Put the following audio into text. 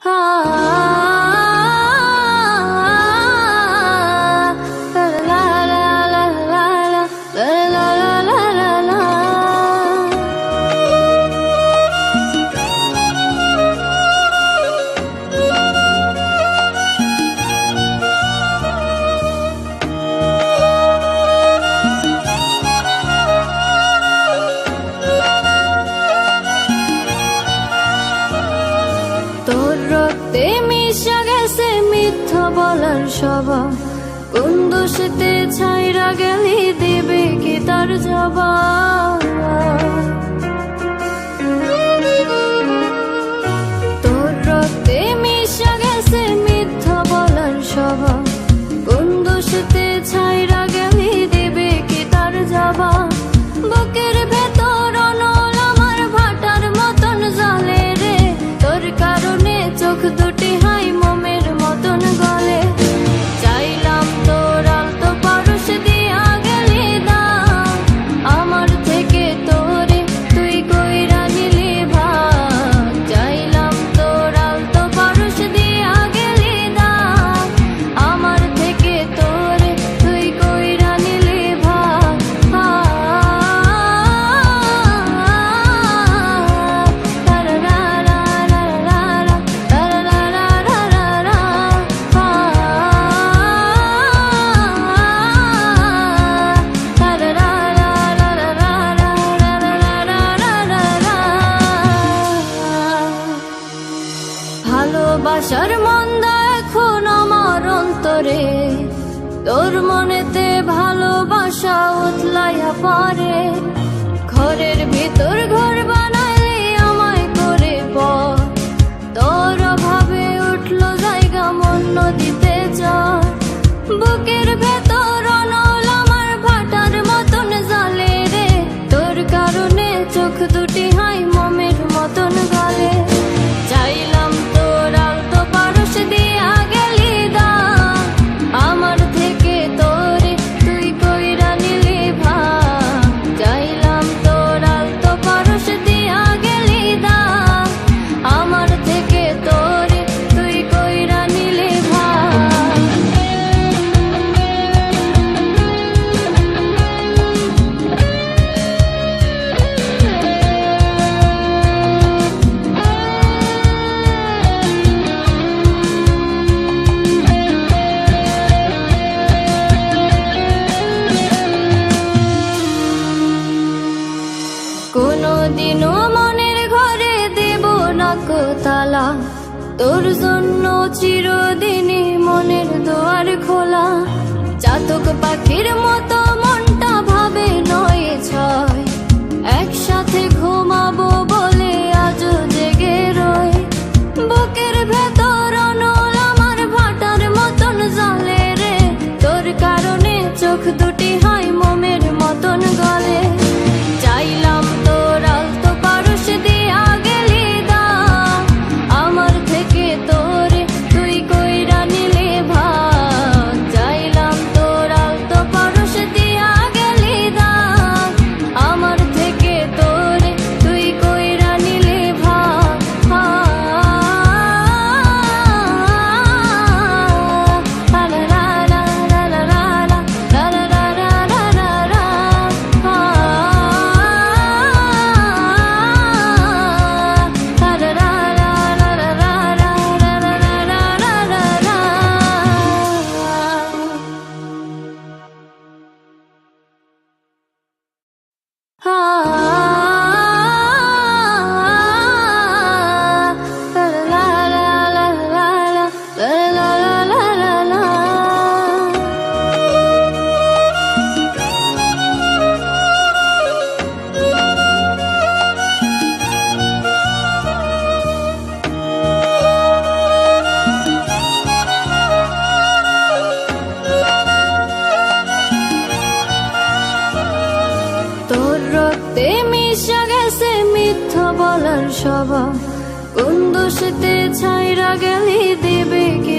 তোর রক্তে মিশা গেছে মিথ্যা বলার স্বভাব, কোন দোষেতে ছাইরা গেলি দেবে কি তার জবাব। তোর রক্তে মিশা গেছে মিথ্যা বলার স্বভাব, কোন দোষেতে ছাইরা গেলি দেবে কি তার জবাব। বুকের ভেতর অনল আমার ভাটার মতন জ্বলে রে, তোর কারণে চোখ দুটি হাই মোমের মতন গলে। চাইলাম তোর আলতো পরশ দিয়া গেলি দাম, আমার থেকে তোরে তুই কইরা নিলি ভাগ। চাইলাম তোর আলতো পরশ দিয়া গেলি দাম, আমার থেকে তোরে তুই কইরা নিলি ভাগ। ভালোবাসার মন্দা এখন আমার অন্তরে, তোর মনেতে ভালোবাসা উতলাইয়া পড়ে। ঘরের ভিতর ঘর বানাইলে আমায় করে পর, তোর অভাবে উঠলো জায়গা মন নদীতে চর। বুকের ভেতর অনল আমার ভাটার মতন জ্বলে রে, তোর কারণে চোখ দুটি হাই মোমের মতন গলে। চাইলাম তোর আলতো পরশ দিয়া গেলি দাম, আমার থেকে তোরে তুই কইরা নিলি ভাগ। চাইলাম তোর আলতো পরশ দিয়া গেলি দাম, আমার থেকে তোরে তুই কইরা নিলি ভাগ। কোনদিনও মনের ঘরে দেব না কো তালা, তোর জন্য চিরদিনই মনের দুয়ার খোলা। চাতক পাখির মতো মনটা ভাবে নয় ছয়, একসাথে ঘুমাবো বলে আজও জেগে রয়। বুকের ভেতর অনল আমার ভাটার মতন জ্বলে রে, তোর কারণে চোখ দুটি হাই মোমের মতন গলে। চাইলাম তোর আলতো পরশ দিয়া গেলি দাম, আমার থেকে তোরে তুই কইরা নিলি ভাগ। চাইলাম তোর আলতো পরশ দিয়া গেলি দাম, আমার থেকে তোরে তুই কইরা নিলি ভাগ। তোর রক্তে মিশা গেছে মিথ্যা বলার স্বভাব, কোন দোষেতে ছাইরা গেলি দেবে কি